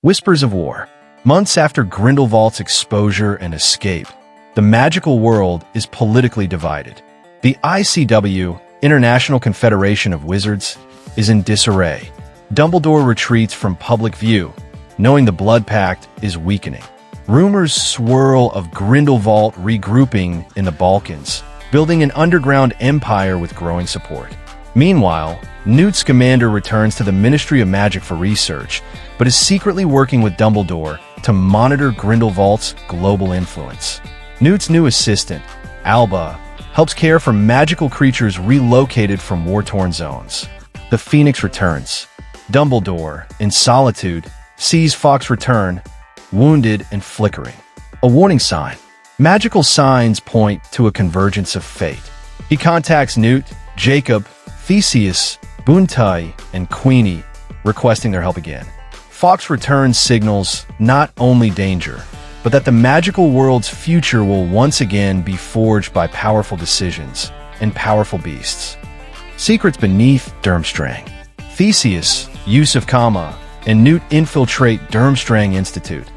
Whispers of War. Months after Grindelwald's exposure and escape, the magical world is politically divided. The ICW, International Confederation of Wizards, is in disarray. Dumbledore retreats from public view, knowing the Blood Pact is weakening. Rumors swirl of Grindelwald regrouping in the Balkans, building an underground empire with growing support. Meanwhile, Newt Scamander returns to the Ministry of Magic for research, but is secretly working with Dumbledore to monitor Grindelwald's global influence. Newt's new assistant, Alba, helps care for magical creatures relocated from war-torn zones. The Phoenix returns. Dumbledore, in solitude, sees Fawkes return, wounded and flickering. A warning sign. Magical signs point to a convergence of fate. He contacts Newt, Jacob, Theseus, Buntai, and Queenie, requesting their help again. Fawkes' return signals not only danger, but that the magical world's future will once again be forged by powerful decisions and powerful beasts. Secrets beneath Durmstrang. Theseus, Yusuf Kama, and Newt infiltrate Durmstrang Institute,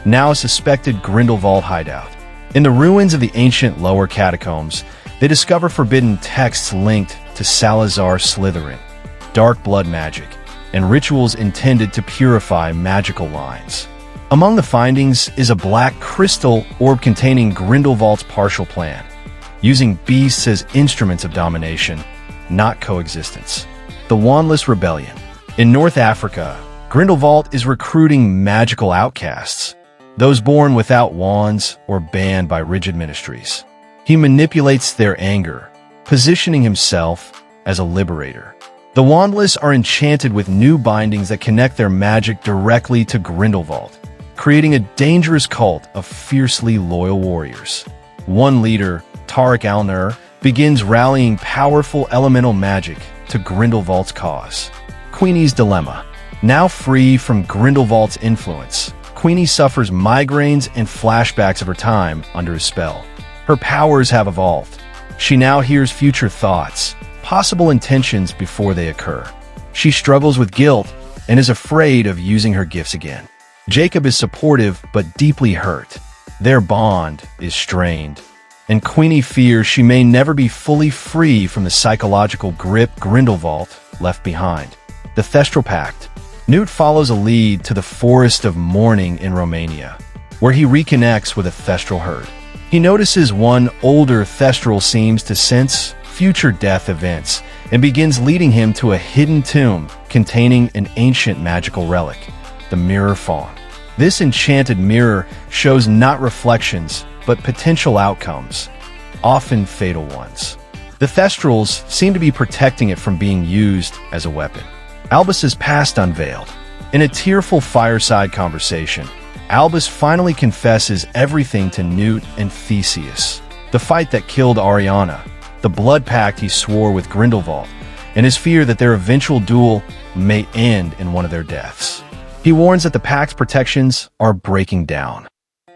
now a suspected Grindelwald hideout. In the ruins of the ancient lower catacombs, they discover forbidden texts linked to Salazar Slytherin, dark blood magic, and rituals intended to purify magical lines. Among the findings is a black crystal orb containing Grindelwald's partial plan, using beasts as instruments of domination, not coexistence. The Wandless Rebellion. In North Africa, Grindelwald is recruiting magical outcasts, those born without wands or banned by rigid ministries. He manipulates their anger, positioning himself as a liberator. The Wandless are enchanted with new bindings that connect their magic directly to Grindelwald, creating a dangerous cult of fiercely loyal warriors. One leader, Tariq al-Nur, begins rallying powerful elemental magic to Grindelwald's cause. Queenie's Dilemma. Now free from Grindelwald's influence, Queenie suffers migraines and flashbacks of her time under his spell. Her powers have evolved. She now hears future thoughts, possible intentions before they occur. She struggles with guilt and is afraid of using her gifts again. Jacob is supportive but deeply hurt. Their bond is strained, and Queenie fears she may never be fully free from the psychological grip Grindelwald left behind. The Thestral Pact. Newt follows a lead to the Forest of Mourning in Romania, where he reconnects with a Thestral herd. He notices one older Thestral seems to sense future death events and begins leading him to a hidden tomb containing an ancient magical relic, the Mirror Fawn. This enchanted mirror shows not reflections, but potential outcomes, often fatal ones. The Thestrals seem to be protecting it from being used as a weapon. Albus's past unveiled. In a tearful fireside conversation, Albus finally confesses everything to Newt and Theseus. The fight that killed Ariana, the blood pact he swore with Grindelwald, and his fear that their eventual duel may end in one of their deaths. He warns that the pact's protections are breaking down.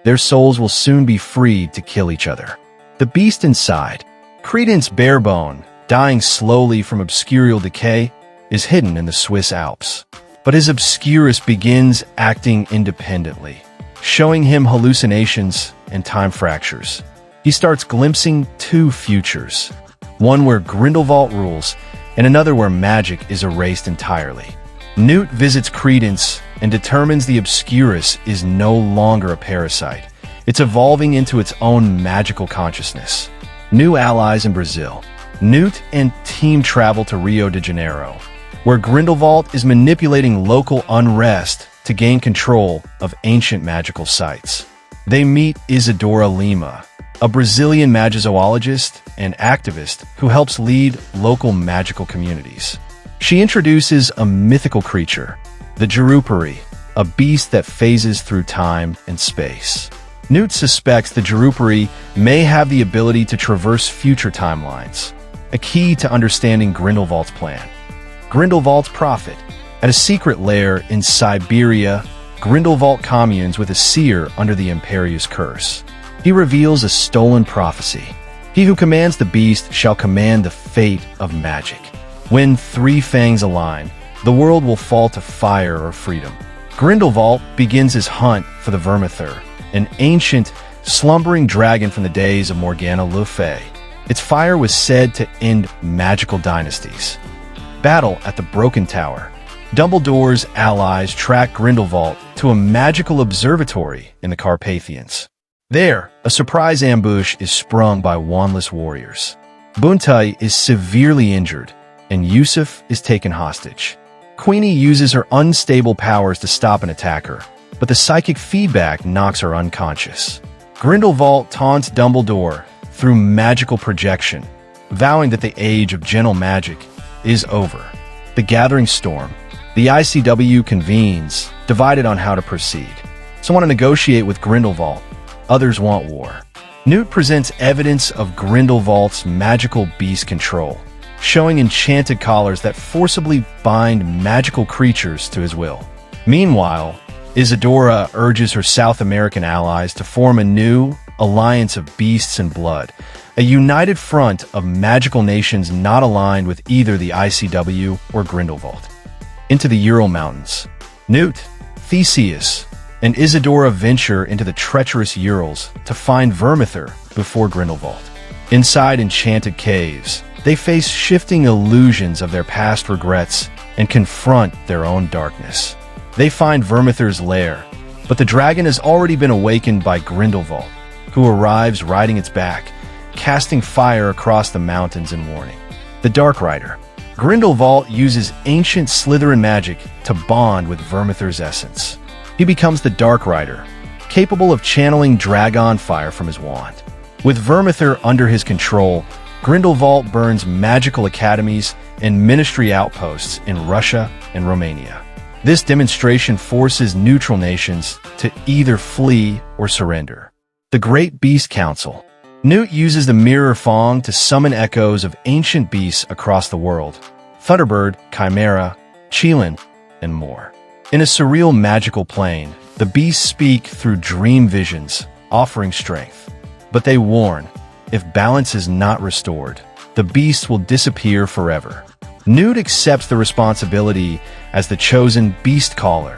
Their souls will soon be freed to kill each other. The beast inside. Credence Barebone, dying slowly from obscurial decay, is hidden in the Swiss Alps. But his Obscurus begins acting independently, showing him hallucinations and time fractures. He starts glimpsing two futures, one where Grindelwald rules, and another where magic is erased entirely. Newt visits Credence and determines the Obscurus is no longer a parasite. It's evolving into its own magical consciousness. New allies in Brazil. Newt and team travel to Rio de Janeiro, where Grindelwald is manipulating local unrest to gain control of ancient magical sites. They meet Isadora Lima, a Brazilian magizoologist and activist who helps lead local magical communities. She introduces a mythical creature, the Jurupari, a beast that phases through time and space. Newt suspects the Jurupari may have the ability to traverse future timelines, a key to understanding Grindelwald's plan. Grindelwald's Prophet. At a secret lair in Siberia, Grindelwald communes with a seer under the Imperius Curse. He reveals a stolen prophecy. He who commands the beast shall command the fate of magic. When three fangs align, the world will fall to fire or freedom. Grindelwald begins his hunt for the Vermithor, an ancient, slumbering dragon from the days of Morgana Le Fay. Its fire was said to end magical dynasties. Battle at the Broken Tower. Dumbledore's allies track Grindelwald to a magical observatory in the Carpathians. There, a surprise ambush is sprung by wandless warriors. Buntai is severely injured, and Yusuf is taken hostage. Queenie uses her unstable powers to stop an attacker, but the psychic feedback knocks her unconscious. Grindelwald taunts Dumbledore through magical projection, vowing that the age of gentle magic is over. The Gathering Storm. The ICW convenes, divided on how to proceed. Some want to negotiate with Grindelwald, others want war. Newt presents evidence of Grindelwald's magical beast control, showing enchanted collars that forcibly bind magical creatures to his will. Meanwhile, Isadora urges her South American allies to form a new alliance of beasts and blood, a united front of magical nations not aligned with either the ICW or Grindelwald. Into the Ural Mountains. Newt, Theseus, and Isadora venture into the treacherous Urals to find Vermithor before Grindelwald. Inside enchanted caves, they face shifting illusions of their past regrets and confront their own darkness. They find Vermithor's lair, but the dragon has already been awakened by Grindelwald, who arrives riding its back, casting fire across the mountains in warning. The Dark Rider. Grindelwald uses ancient Slytherin magic to bond with Vermithor's essence. He becomes the Dark Rider, capable of channeling dragon fire from his wand. With Vermithor under his control, Grindelwald burns magical academies and ministry outposts in Russia and Romania. This demonstration forces neutral nations to either flee or surrender. The Great Beast Council. Newt uses the Mirror Fong to summon echoes of ancient beasts across the world: Thunderbird, Chimera, Qilin, and more. In a surreal magical plane, the beasts speak through dream visions, offering strength. But they warn, if balance is not restored, the beasts will disappear forever. Newt accepts the responsibility as the chosen beast caller,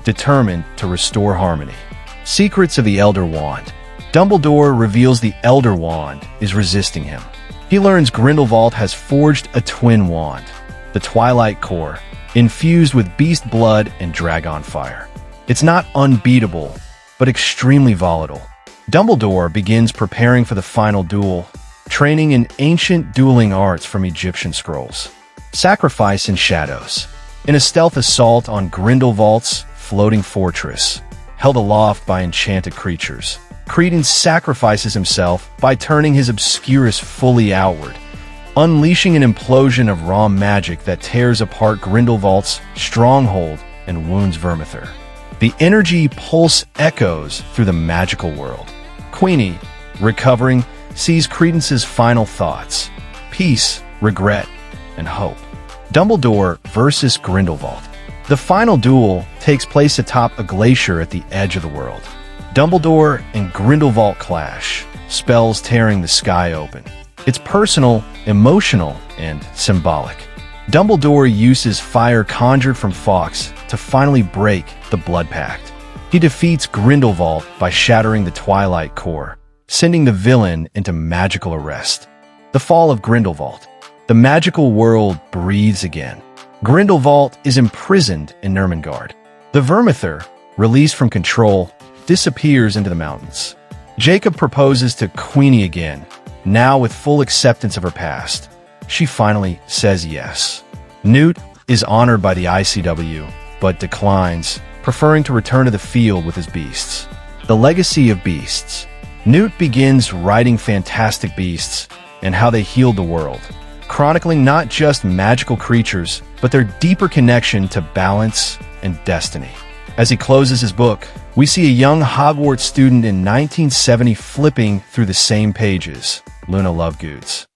determined to restore harmony. Secrets of the Elder Wand. Dumbledore reveals the Elder Wand is resisting him. He learns Grindelwald has forged a twin wand, the Twilight Core, infused with beast blood and dragon fire. It's not unbeatable, but extremely volatile. Dumbledore begins preparing for the final duel, training in ancient dueling arts from Egyptian scrolls. Sacrifice in Shadows. In a stealth assault on Grindelwald's floating fortress, held aloft by enchanted creatures, Credence sacrifices himself by turning his obscurus fully outward, unleashing an implosion of raw magic that tears apart Grindelwald's stronghold and wounds Vermithor. The energy pulse echoes through the magical world. Queenie, recovering, sees Credence's final thoughts: peace, regret, and hope. Dumbledore versus Grindelwald. The final duel takes place atop a glacier at the edge of the world. Dumbledore and Grindelwald clash, spells tearing the sky open. It's personal, emotional, and symbolic. Dumbledore uses fire conjured from Fawkes to finally break the Blood Pact. He defeats Grindelwald by shattering the Twilight Core, sending the villain into magical arrest. The fall of Grindelwald. The magical world breathes again. Grindelwald is imprisoned in Nurmengard. The Vermithor, released from control, disappears into the mountains. Jacob proposes to Queenie again, now with full acceptance of her past. She finally says yes. Newt is honored by the ICW, but declines, preferring to return to the field with his beasts. The Legacy of Beasts. Newt begins writing fantastic beasts and how they healed the world, chronicling not just magical creatures, but their deeper connection to balance and destiny. As he closes his book, we see a young Hogwarts student in 1970 flipping through the same pages, Luna Lovegoods.